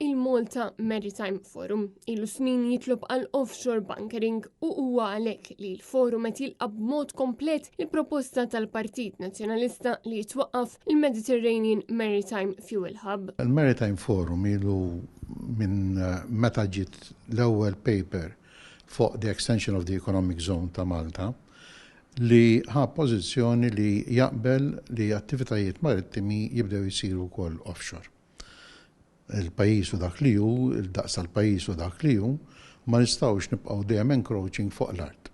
il-Malta Maritime Forum ilu snin jitlob għal offshore bunkering u huwa għalhekk li l-forum qed jilqab b'mod komplet il-proposta tal-Partit Nazzjonalista li jitwaqqaf il-Mediterranean Maritime Fuel Hub. Il-Maritime Forum ilu minn meta ġiet l-ewwel paper fuq the extension of the economic zone ta' Malta li ħa pożizzjoni li jaqbel li attivitajiet marittimi jibdew jisiru wkoll offshore. Il-pajjiż u dak li hu, il-daqs tal-pajjiż u dak li hu, ma nistgħux nibqgħu dejjem encroaching fuq l-art.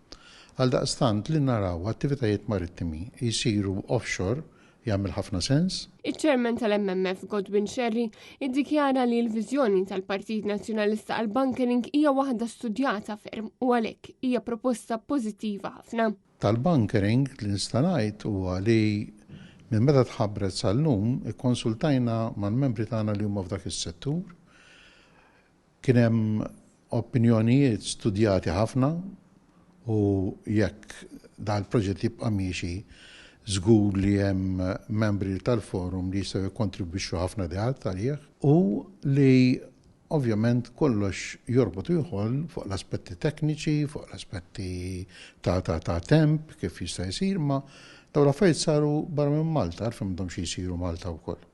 Għal daqstant li naraw attivitajiet marittimi jisiru offshore jagħmel ħafna sens. Iċ-Chairman tal-MMF Godwin Sherry iddikjara li l-viżjoni tal-Partit Nazzjonalista għal bunkering hija waħda studjata ferm u għalhekk hija proposta pożittiva ħafna. Tal-bunkering li nista' ngħid huwa li minn meta tħabbret sal-lum ikkonsultajna mal-membri tagħna li huma f'dak is-settur. Kien hemm opinjonijiet studjati ħafna u jekk dal-proġett jibqa' miexi żgur li hemm membri tal-forum li jistgħu jikkontribwixxu ħafna ideat għalih u li ovvjament kollox jorbotu jħol fuq l-aspetti tekniċi, fuq l-aspetti ta' temp kif jista' jsir ma daw l-affarijiet saru barra minn Malta, għalfejn m'għandhom xi jsiru Malta wkoll.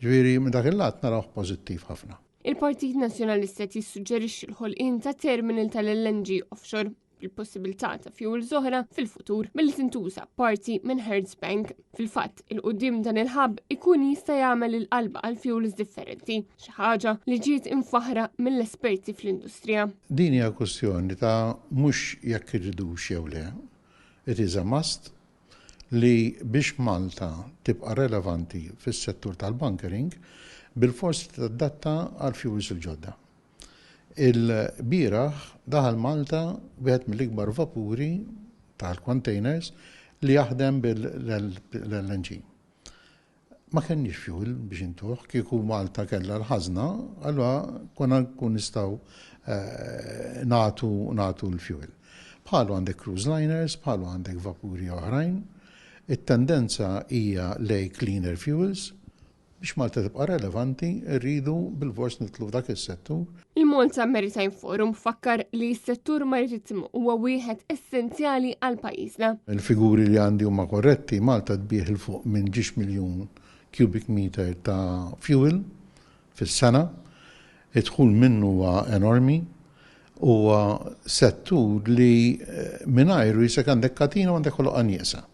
Ġifieri minn dak il-lat narawh pożittiv ħafna. Il-Partit Nazzjonalista jissuġġerixxi l-ħolqien ta' terminal tal-LNG offshore bil-possibilità ta' fuels oħra fil-futur billi tintuża parti minn Hertz Bank. Fil-fatt, il-qudiem dan il-ħabb ikun jista' jagħmel il-qalba għal fuels differenti, xi ħaġa li ġiet infaħra mill-esperti fl-industrija. Din hija kwestjoni ta' mhux jekk irridux jew le. It is a must li biex Malta tibqa' relevanti fis-settur tal-bunkering bil-forsi tadatta għal fuels il-ġodda. Il-bieraħ daħal Malta wieħed mill-ikbar vapuri tal-containers li jaħdem bil-LNG. Ma kenniex fuel biex intuħ, kieku Malta kellha l-ħażna, allura konna nkun nistgħu nagħtu l-fuel. Bħalu għandek cruise liners, bħalu għandek vapuri oħrajn. It-tendenza hija lej cleaner fuels biex Malta tibqa' relevanti rridu bil-fors nitlu dak is-settur. Il-Malta Maritime Forum fakkar li s-settur marittimu huwa wieħed essenzjali għal pajjiżna. Il-figuri li għandi huma korretti, Malta tbieħ il fuq minn 10 miljun cubic meter ta' fuel fis-sena. Id-dħul minnu huwa enormi. Huwa settur li mingħajru jisek għandek katina u għandek ħoloq nieqsa.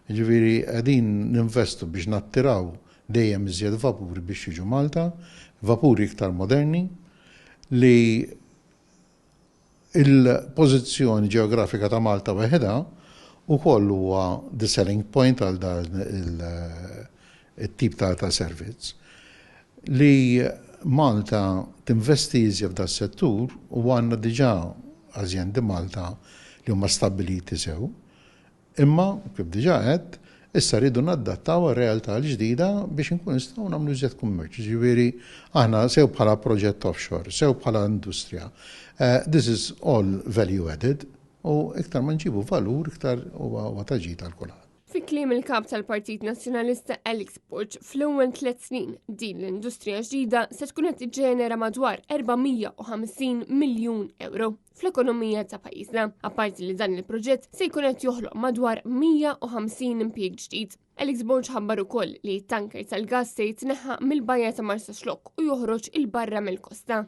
Ġifieri qegħdin ninvestu biex nattiraw dejjem iżjed vapuri biex jiġu Malta, vapuri iktar moderni li il-pożizzjoni ġeografika ta' Malta weħeda ukoll huwa the selling point għal dan il-tip ta' servizz. Li Malta tinvesti iżjed f'da settur u għandna diġà ażjendi Malta li huma stabbiliti sew. Imma, kif diġà qed, issa rridu naddattaw għar-realtà l-ġdida biex inkun nistgħu nagħmlu iżjed kummerċ. Ġifieri aħna sew bħala proġett offshore, sew bħala industrija. This is all value added u iktar ma nġibu valur iktar huwa taġid għal kulħadd. Fi kliem il-kap tal-Partit Nazzjonalista Alex Bulc fl-ewwel 3 snin din l-industrija ġdida se tkun qed tiġġenera madwar 450 miljun euro fl-ekonomija ta' pajjiżna. Apparti li dan il-proġett se jkun qed joħloq madwar 150 impjieg ġdid. Alex Bulc ħabbar ukoll li t-tanker tal-gass se jitneħħa mill-bajja ta' Marsa Xlokk u joħroġ il-barra mill-kosta.